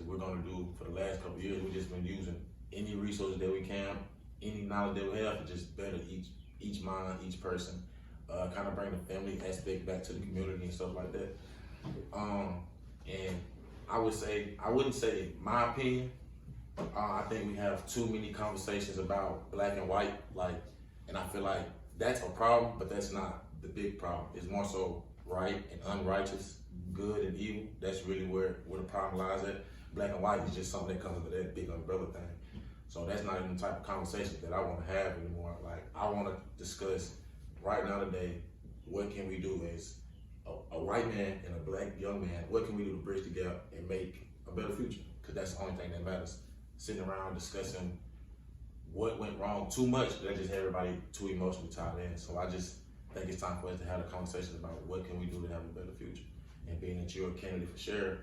we're going to do for the last couple of years. We've just been using any resources that we can, any knowledge that we have to just better each mind, each person, kind of bring the family aspect back to the community and stuff like that. And I wouldn't say my opinion. I think we have too many conversations about black and white, and I feel like that's a problem, but that's not the big problem. It's more so right and unrighteous, good and evil. That's really where the problem lies at. Black and white is just something that comes under that big umbrella thing. So that's not even the type of conversation that I want to have anymore. Like, I want to discuss right now today, what can we do as a white man and a black young man, what can we do to bridge the gap and make a better future? Because that's the only thing that matters. Sitting around discussing what went wrong too much, that just had everybody too emotionally tied in. So I just think it's time for us to have a conversation about what can we do to have a better future. And being that you're a candidate for sheriff,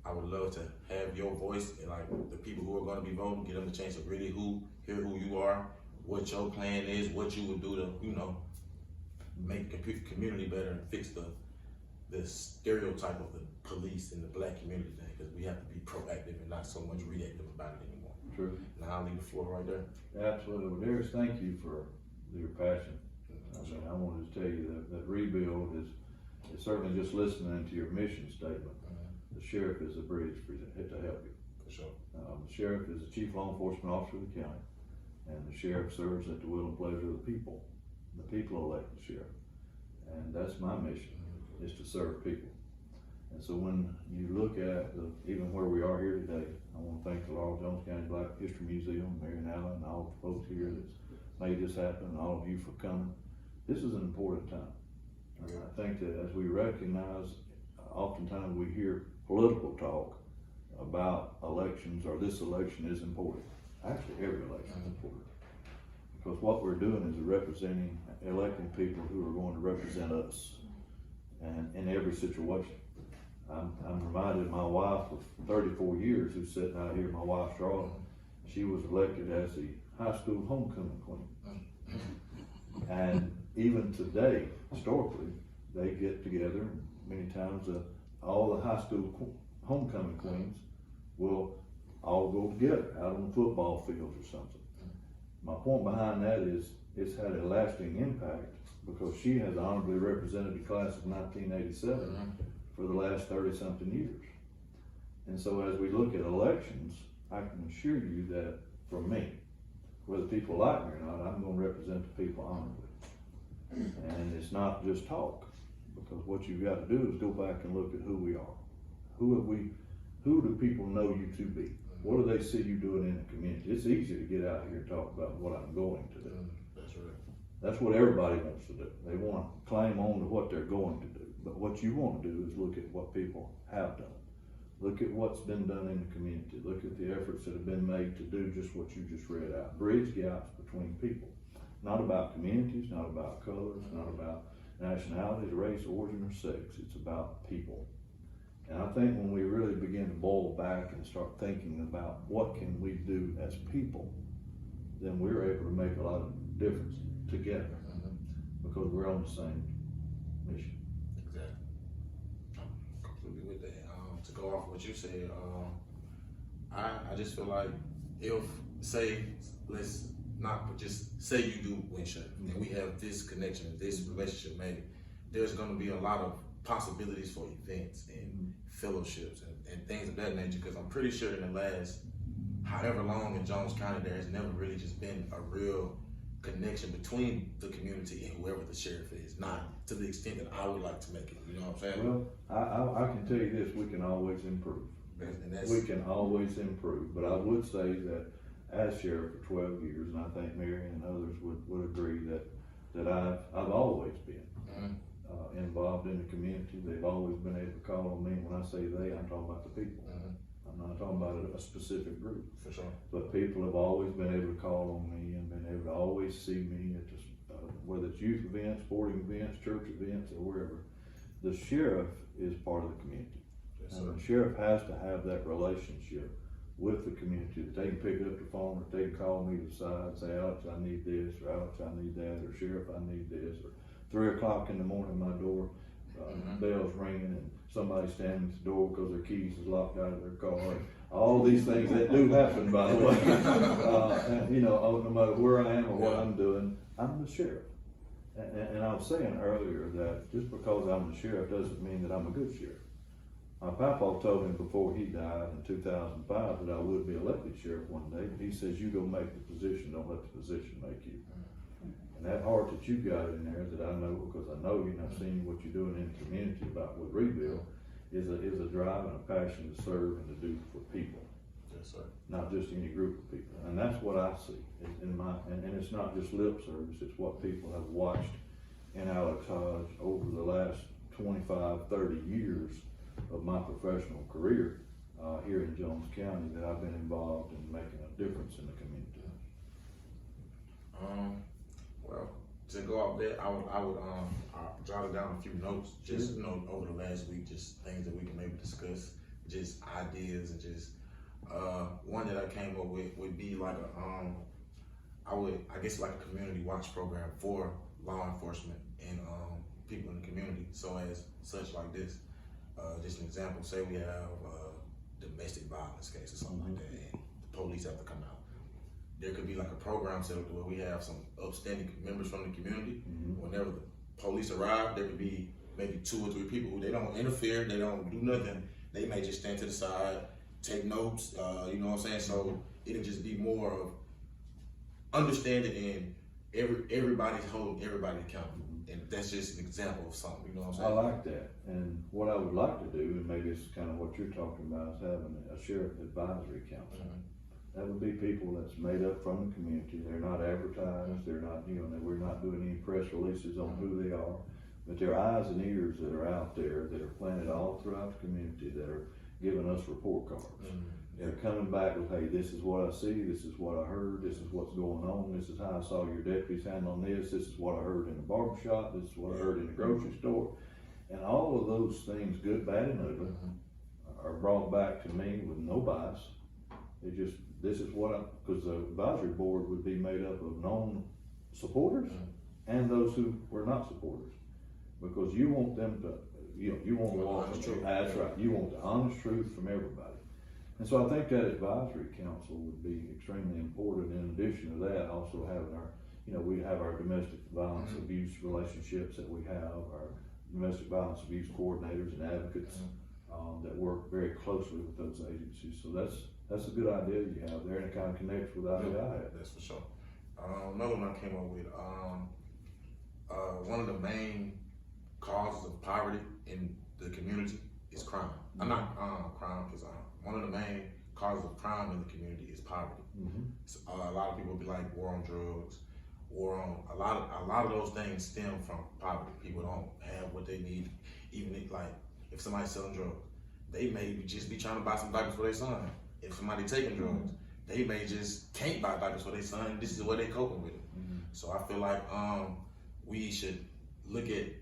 I would love to have your voice and like the people who are going to be voting, give them a chance to really hear who you are, what your plan is, what you would do to, make the community better and fix the stereotype of the police and the black community thing, because we have to be proactive and not so much reactive about it anymore. True. Now I'll leave the floor right there. Absolutely. Well, Darrius, thank you for your passion. I wanted to tell you that rebuild is certainly just listening to your mission statement. The sheriff is a bridge to help you. For sure. The sheriff is the chief law enforcement officer of the county, and the sheriff serves at the will and pleasure of the people. The people elect the sheriff, and that's my mission, is to serve people. And so when you look at even where we are here today, I want to thank the Laurel Jones County Black History Museum, Marion Allen, and all the folks here that's made this happen, and all of you for coming. This is an important time. I think that as we recognize, oftentimes we hear political talk about elections, or this election is important. Actually, every election is important. Because what we're doing is electing people who are going to represent us, and in every situation. I'm reminded of my wife of 34 years who's sitting out here, my wife Charlotte. She was elected as the high school homecoming queen. And even today, historically, they get together, and many times all the high school homecoming queens will all go together out on the football fields or something. My point behind that is it's had a lasting impact because she has honorably represented the class of 1987 for the last 30-something years. And so as we look at elections, I can assure you that for me, whether people like me or not, I'm going to represent the people honorably. And it's not just talk, because what you've got to do is go back and look at who we are. Who do people know you to be? What do they see you doing in the community? It's easy to get out here and talk about what I'm going to do. That's right. That's what everybody wants to do. They want to claim on to what they're going to do. But what you want to do is look at what people have done. Look at what's been done in the community. Look at the efforts that have been made to do just what you just read out. Bridge gaps between people. Not about communities, not about colors, not about nationalities, race, origin, or sex. It's about people. And I think when we really begin to boil back and start thinking about what can we do as people, then we're able to make a lot of difference together because we're on the same mission. Exactly. I'm completely with that. To go off what you said, I just feel like let's not, but just say you do win sheriff, and we have this connection, this relationship made, there's going to be a lot of possibilities for events and fellowships and things of that nature, because I'm pretty sure in the last however long in Jones County there has never really just been a real connection between the community and whoever the sheriff is, not to the extent that I would like to make it, you know what I'm saying? Well, I can tell you this, we can always improve. We can always improve, but I would say that as sheriff for 12 years, and I think Mary and others would agree that I've always been involved in the community. They've always been able to call on me. When I say they, I'm talking about the people. I'm not talking about a specific group. For sure. But people have always been able to call on me and been able to always see me at whether it's youth events, sporting events, church events, or wherever. The sheriff is part of the community. Yes, and the sheriff has to have that relationship with the community, that they can pick up the phone, or they can call me to the side and say, Alex, I need this, or Alex, I need that, or Sheriff, I need this, or 3 o'clock in the morning, my door bells ringing and somebody standing at the door because their keys is locked out of their car. All these things that do happen, by the way. And, you know, no matter where I am or what I'm doing, I'm the sheriff. And I was saying earlier that just because I'm the sheriff doesn't mean that I'm a good sheriff. My papa told me before he died in 2005 that I would be elected sheriff one day, but he says, you go make the position, don't let the position make you. And that heart that you got in there that I know, because I know you and I've seen what you're doing in the community about with Rebuild, is a drive and a passion to serve and to do for people. Yes, sir. Not just any group of people. And that's what I see and it's not just lip service, it's what people have watched in Alex Hodge over the last 25, 30 years of my professional career here in Jones County that I've been involved in making a difference in the community. Well, to go out there, I would jot down a few notes, just you know, over the last week, just things that we can maybe discuss, just ideas, and just one that I came up with would be like I guess like a community watch program for law enforcement and people in the community. So as such like this, just an example, say we have domestic violence case or something like that, and the police have to come out. There could be like a program set up where we have some upstanding members from the community. Whenever the police arrive, there could be maybe 2 or 3 people who they don't interfere, they don't do nothing. They may just stand to the side, take notes, you know what I'm saying? So it'll just be more of understanding and everybody's holding everybody accountable. And that's just an example of something, you know what I'm saying? I like that. And what I would like to do, and maybe it's kind of what you're talking about, is having a sheriff advisory council. That would be people that's made up from the community. They're not advertised, they're not, you know, we're not doing any press releases on who they are, but they're eyes and ears that are out there, that are planted all throughout the community, that are giving us report cards. They're coming back with, hey, this is what I see, this is what I heard, this is what's going on, this is how I saw your deputies handling this is what I heard in the barbershop, this is what I heard in the grocery store. And all of those things, good, bad, and ugly, are brought back to me with no bias. It just, this is what because the advisory board would be made up of known supporters and those who were not supporters. Because you want them to, you want the honest truth. That's right. You want the honest truth from everybody. And so I think that advisory council would be extremely important. In addition to that, also having our, we have our domestic violence abuse relationships that we have, our domestic violence abuse coordinators and advocates that work very closely with those agencies. So that's a good idea you have there, and it kind of connects with the idea I had. That's for sure. Another one I came up with, one of the main causes of poverty in the community is crime. I'm not crime, because one of the main causes of crime in the community is poverty. So, a lot of people will be like war on drugs, war on a lot of those things stem from poverty. People don't have what they need. Even if somebody's selling drugs, they may just be trying to buy some diapers for their son. If somebody taking drugs, they may just can't buy diapers for their son. This is the way they coping with it. So I feel like we should look at it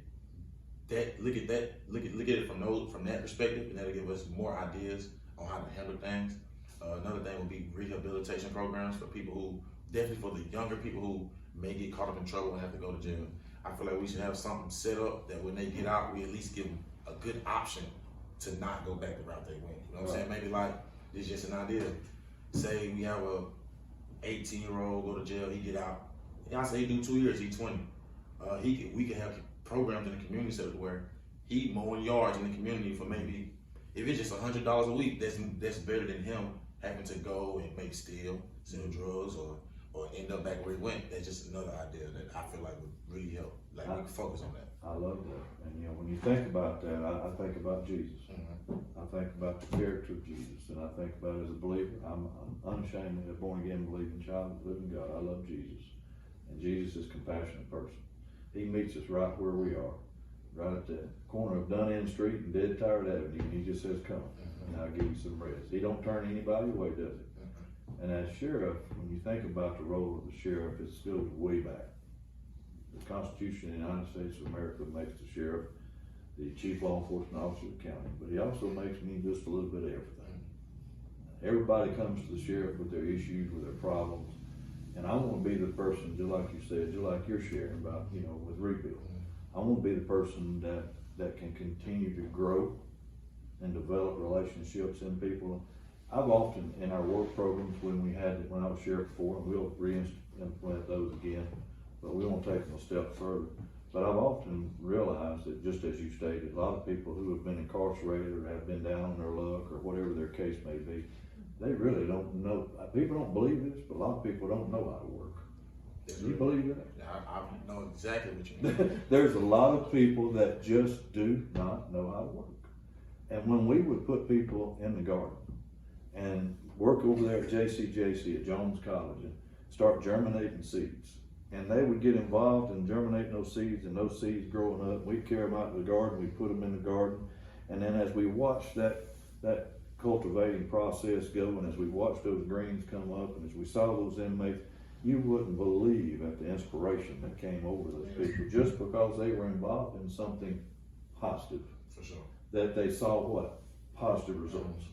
from that perspective, and that'll give us more ideas on how to handle things. Another thing would be rehabilitation programs for people who, definitely for the younger people who may get caught up in trouble and have to go to jail. I feel like we should have something set up that when they get out, we at least give them a good option to not go back the route they went. You know what I'm saying? Maybe this is just an idea. Say we have a 18-year-old go to jail, he get out. I say he do 2 years, he 20. We can have programs in the community center where he mowing yards in the community for maybe, if it's just $100 a week, that's better than him having to go and maybe steal, sell drugs, or end up back where he went. That's just another idea that I feel like would really help. Like we can focus on that. I love that. And when you think about that, I think about Jesus. I think about the character of Jesus, and I think about it as a believer. I'm unashamedly a born again believing child of the living God. I love Jesus. And Jesus is a compassionate person. He meets us right where we are, right at the corner of Dunn End Street and Dead Tired Avenue, and he just says, come, and I'll give you some rest. He don't turn anybody away, does he? And as sheriff, when you think about the role of the sheriff, it goes way back. The Constitution of the United States of America makes the sheriff the chief law enforcement officer of the county, but he also makes me just a little bit of everything. Everybody comes to the sheriff with their issues, with their problems, and I want to be the person, just like you said, just like you're sharing about, with Rebuild. I want to be the person that that can continue to grow and develop relationships in people. I've often, in our work programs, when I was sheriff before, and we'll re-implement those again, but we won't take them a step further. But I've often realized that, just as you stated, a lot of people who have been incarcerated or have been down on their luck or whatever their case may be, they really don't know. People don't believe this, but a lot of people don't know how to work. Do you believe that? I know exactly what you mean. There's a lot of people that just do not know how to work. And when we would put people in the garden and work over there at JCJC at Jones College and start germinating seeds, and they would get involved in germinating those seeds, and those seeds growing up, we'd carry them out to the garden, we'd put them in the garden, and then as we watched that cultivating process go, and as we watched those greens come up, and as we saw those inmates, you wouldn't believe at the inspiration that came over those people just because they were involved in something positive. For sure. That they saw what? Positive results.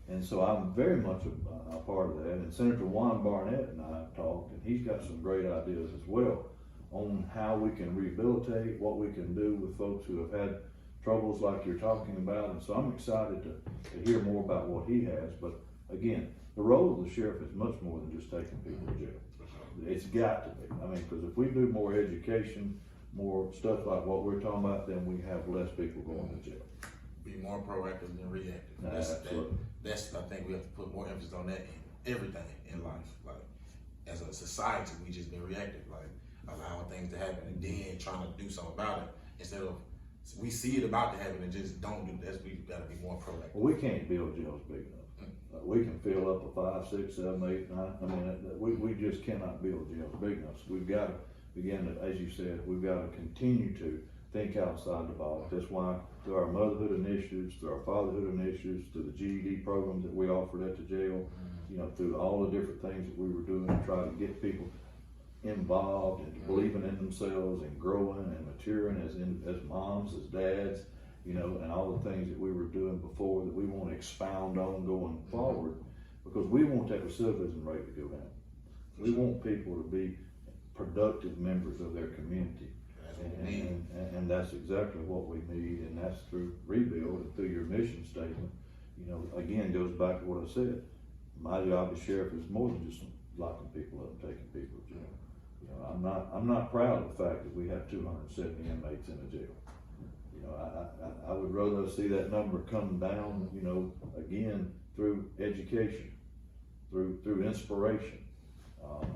And so I'm very much a part of that. And Senator Juan Barnett and I have talked, and he's got some great ideas as well on how we can rehabilitate, what we can do with folks who have had troubles like you're talking about. And so I'm excited to hear more about what he has. But again, the role of the sheriff is much more than just taking people to jail. It's got to be. I mean, because if we do more education, more stuff like what we're talking about, then we have less people going to jail. Be more proactive than reactive. Absolutely. That's I think we have to put more emphasis on that in everything in life. Like, as a society, we just been reactive, like allowing things to happen and then trying to do something about it instead of we see it about to happen and just don't do that. We got to be more proactive. Well, we can't build jails big enough. We can fill up a 5, 6, 7, 8, 9. I mean, we just cannot build jails big enough. So we've got to begin to, as you said, we've got to continue to think outside the box. That's why through our motherhood initiatives, through our fatherhood initiatives, through the GED programs that we offered at the jail, you know, through all the different things that we were doing to try to get people involved and believing in themselves and growing and maturing as moms, as dads, you know, and all the things that we were doing before that we want to expound on going forward, because we want that recidivism rate to go down. We want people to be productive members of their community. And that's exactly what we need, and that's through rebuild and through your mission statement. You know, again, goes back to what I said. My job as sheriff is more than just locking people up and taking people to jail. You know, I'm not proud of the fact that we have 270 inmates in a jail. You know, I would rather see that number come down, you know, again, through education, through inspiration,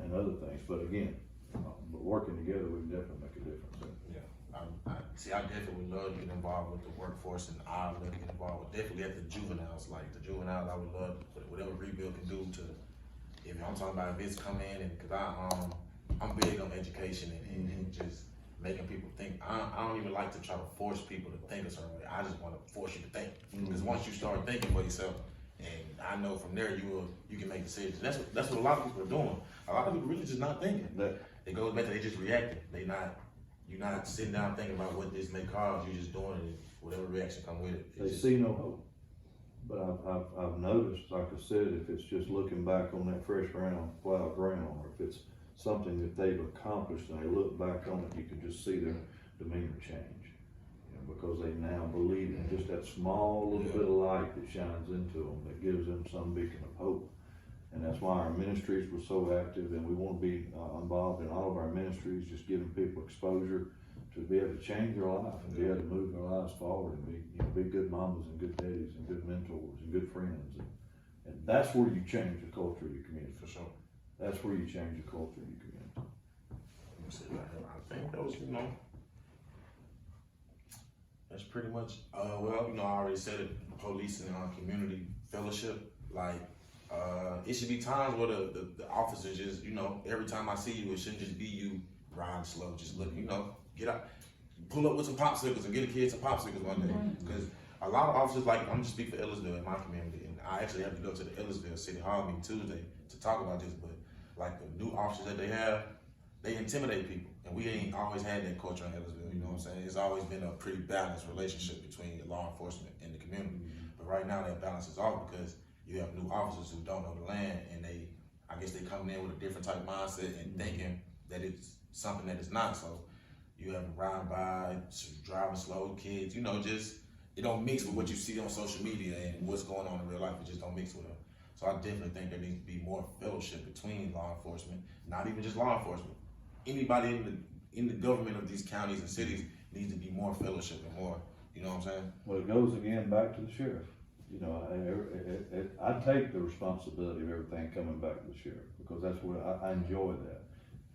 and other things. But again, but working together, we can definitely make a difference. I definitely would love to get involved with the workforce, and I would love to get involved with definitely at the juveniles. Like the juveniles, I would love whatever rebuild can do to. If I'm talking about if it's come in, and because I'm big on education and just making people think. I don't even like to try to force people to think a certain way. I just want to force you to think, because once you start thinking for yourself, and I know from there you can make decisions. That's what a lot of people are doing. A lot of people really just not thinking. It goes back to they just reacting. You're not sitting down thinking about what this may cause. You're just doing it. Whatever reaction come with it. They see no hope. But I've noticed, like I said, if it's just looking back on that fresh plowed ground, or if it's something that they've accomplished and they look back on it, you can just see their demeanor change. You know, because they now believe in just that small little bit of light that shines into them, that gives them some beacon of hope. And that's why our ministries were so active, and we want to be involved in all of our ministries, just giving people exposure to be able to change their life and be able to move their lives forward and be good mamas and good daddies and good mentors and good friends. And that's where you change the culture of your community. For sure. That's where you change the culture of your community. Let me see right here. I think those, that's pretty much, well, I already said it, police and community fellowship, like, it should be times where the officers just, every time I see you, it shouldn't just be you riding slow, just look, get out, pull up with some popsicles and get a kid some popsicles one day. Because a lot of officers, like, I'm just speak for Ellisville in my community, and I actually have to go to the Ellisville City Hall meeting Tuesday to talk about this, but like the new officers that they have, they intimidate people, and we ain't always had that culture in Ellisville, you know what I'm saying? It's always been a pretty balanced relationship between the law enforcement and the community, but right now that balance is off because you have new officers who don't know the land, and I guess they coming in with a different type of mindset and thinking that it's something that it's not. So, you have them ride by, driving slow, kids, you know, just, it don't mix with what you see on social media and what's going on in real life. It just don't mix with them. So I definitely think there needs to be more fellowship between law enforcement, not even just law enforcement. Anybody in the government of these counties and cities needs to be more fellowship and more, you know what I'm saying? Well, it goes again back to the sheriff. You know, I take the responsibility of everything coming back to the sheriff, because that's what I enjoy that.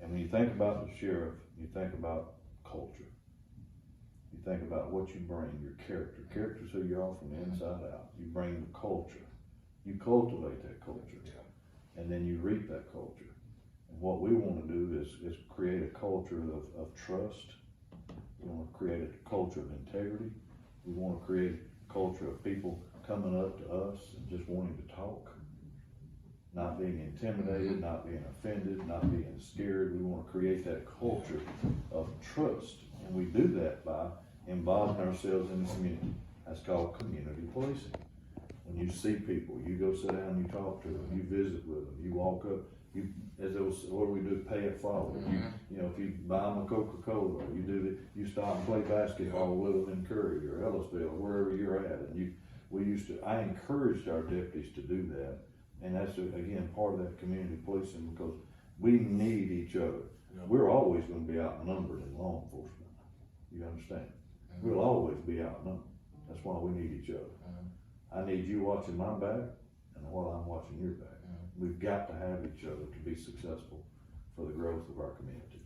And when you think about the sheriff, you think about culture. You think about what you bring, your character. Character's who you are from the inside out. You bring the culture. You cultivate that culture. And then you reap that culture. And what we want to do is create a culture of trust. We want to create a culture of integrity. We want to create a culture of people coming up to us and just wanting to talk, not being intimidated, not being offended, not being scared. We want to create that culture of trust, and we do that by involving ourselves in the community. That's called community policing. When you see people, you go sit down, you talk to them, you visit with them, you walk up, what do we do? Pay it forward. You know, if you buy them a Coca-Cola, you stop and play basketball with them in Curry or Ellisville, wherever you're at, and I encouraged our deputies to do that, and that's, again, part of that community policing, because we need each other. We're always going to be outnumbered in law enforcement. You understand? We'll always be outnumbered. That's why we need each other. I need you watching my back, and while I'm watching your back. We've got to have each other to be successful for the growth of our community.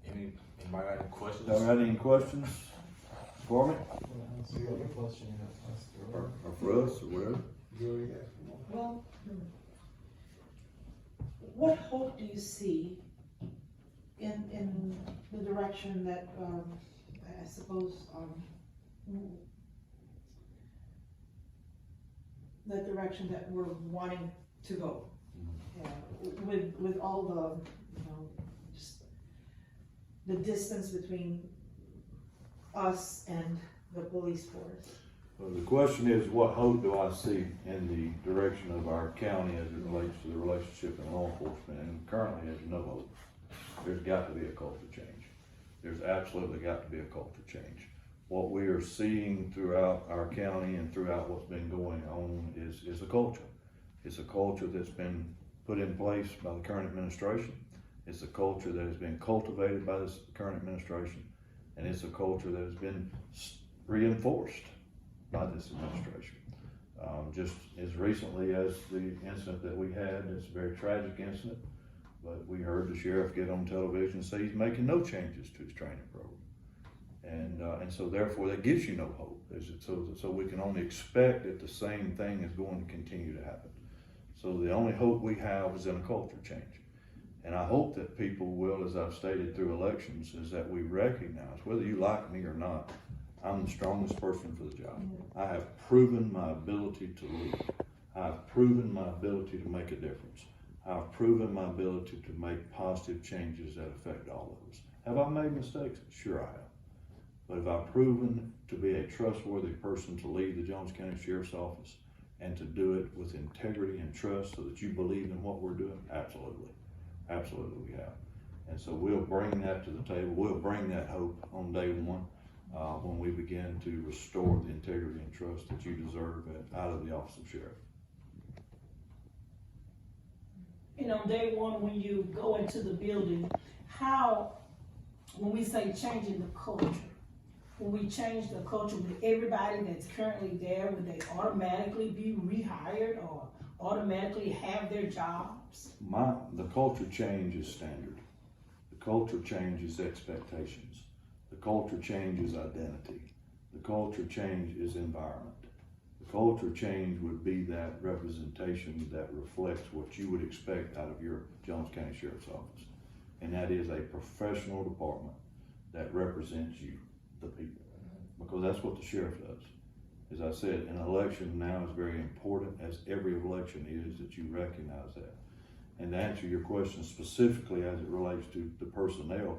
Anybody got any questions? Got any questions for me? Or for us, or whatever? Well, what hope do you see in the direction that, I suppose, the direction that we're wanting to go? With all the, just the distance between us and the police force? Well, the question is, what hope do I see in the direction of our county as it relates to the relationship in law enforcement? And currently there's no hope. There's got to be a culture change. There's absolutely got to be a culture change. What we are seeing throughout our county and throughout what's been going on is a culture. It's a culture that's been put in place by the current administration. It's a culture that has been cultivated by this current administration. And it's a culture that has been reinforced by this administration. Just as recently as the incident that we had, it's a very tragic incident, but we heard the sheriff get on television and say he's making no changes to his training program. And so therefore that gives you no hope. So we can only expect that the same thing is going to continue to happen. So the only hope we have is in a culture change. And I hope that people will, as I've stated through elections, is that we recognize, whether you like me or not, I'm the strongest person for the job. I have proven my ability to lead. I've proven my ability to make a difference. I've proven my ability to make positive changes that affect all of us. Have I made mistakes? Sure I have. But have I proven to be a trustworthy person to lead the Jones County Sheriff's Office and to do it with integrity and trust so that you believe in what we're doing? Absolutely. Absolutely we have. And so we'll bring that to the table. We'll bring that hope on day one when we begin to restore the integrity and trust that you deserve out of the office of sheriff. You know, day one, when you go into the building, when we say changing the culture, when we change the culture with everybody that's currently there, would they automatically be rehired or automatically have their jobs? The culture change is standard. The culture change is expectations. The culture change is identity. The culture change is environment. The culture change would be that representation that reflects what you would expect out of your Jones County Sheriff's Office. And that is a professional department that represents you, the people. Because that's what the sheriff does. As I said, an election now is very important, as every election is, that you recognize that. And to answer your question specifically as it relates to the personnel,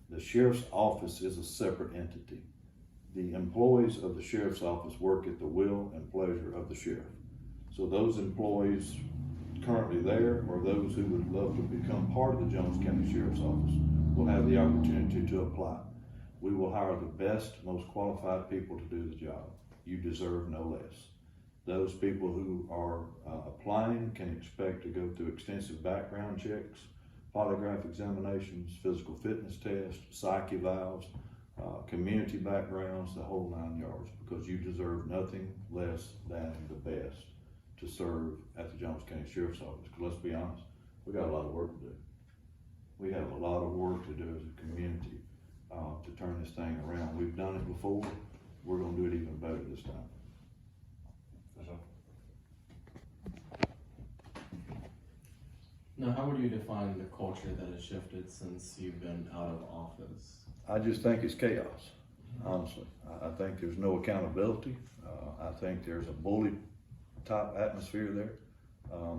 the sheriff's office is a separate entity. The employees of the sheriff's office work at the will and pleasure of the sheriff. So those employees currently there, or those who would love to become part of the Jones County Sheriff's Office, will have the opportunity to apply. We will hire the best, most qualified people to do the job. You deserve no less. Those people who are applying can expect to go through extensive background checks, polygraph examinations, physical fitness tests, psych evals, community backgrounds, the whole 9 yards, because you deserve nothing less than the best to serve at the Jones County Sheriff's Office. Because let's be honest, we got a lot of work to do. We have a lot of work to do as a community to turn this thing around. We've done it before. We're gonna do it even better this time. For sure. Now, how would you define the culture that has shifted since you've been out of office? I just think it's chaos, honestly. I think there's no accountability. I think there's a bully type atmosphere there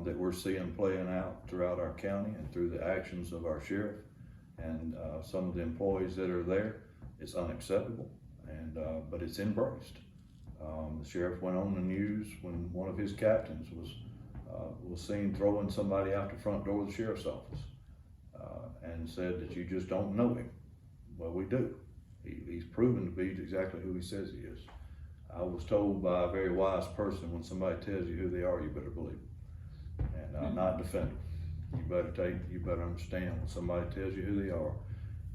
that we're seeing playing out throughout our county and through the actions of our sheriff and some of the employees that are there. It's unacceptable, and but it's embraced. The sheriff went on the news when one of his captains was seen throwing somebody out the front door of the sheriff's office and said that you just don't know him. Well, we do. He's proven to be exactly who he says he is. I was told by a very wise person, when somebody tells you who they are, you better believe them. And I'm not defending them. You better understand when somebody tells you who they are.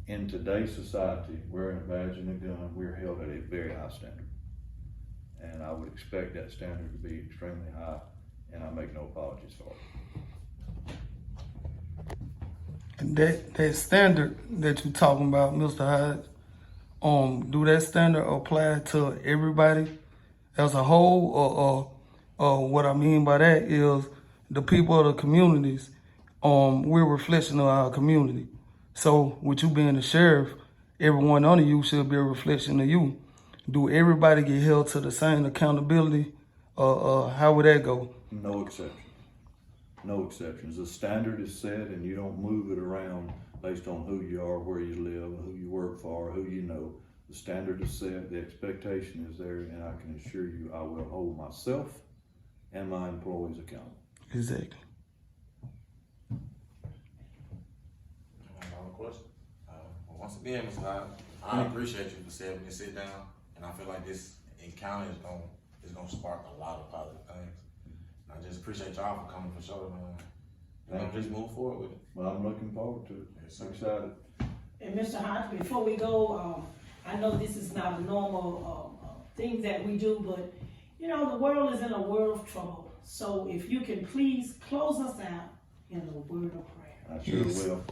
In today's society, wearing a badge and a gun, we're held at a very high standard. And I would expect that standard to be extremely high, and I make no apologies for it. And that standard that you're talking about, Mr. Hodge, do that standard apply to everybody as a whole, or what I mean by that is the people of the communities, we're a reflection of our community. So with you being the sheriff, everyone under you should be a reflection of you. Do everybody get held to the same accountability? How would that go? No exceptions. No exceptions. The standard is set, and you don't move it around based on who you are, where you live, who you work for, who you know. The standard is set, the expectation is there, and I can assure you I will hold myself and my employees accountable. Exactly. Another question. Well, once again, Mr. Hodge, I appreciate you for saying me to sit down, and I feel like this encounter is gonna spark a lot of positive things. I just appreciate y'all for coming for sure, man. Thank you. Just move forward with it. Well, I'm looking forward to it. Yes, I'm sir. excited. And Mr. Hodge, before we go, I know this is not a normal thing that we do, but you know, the world is in a world of trouble. So if you can please close us out in a word of prayer. I sure Yes. will.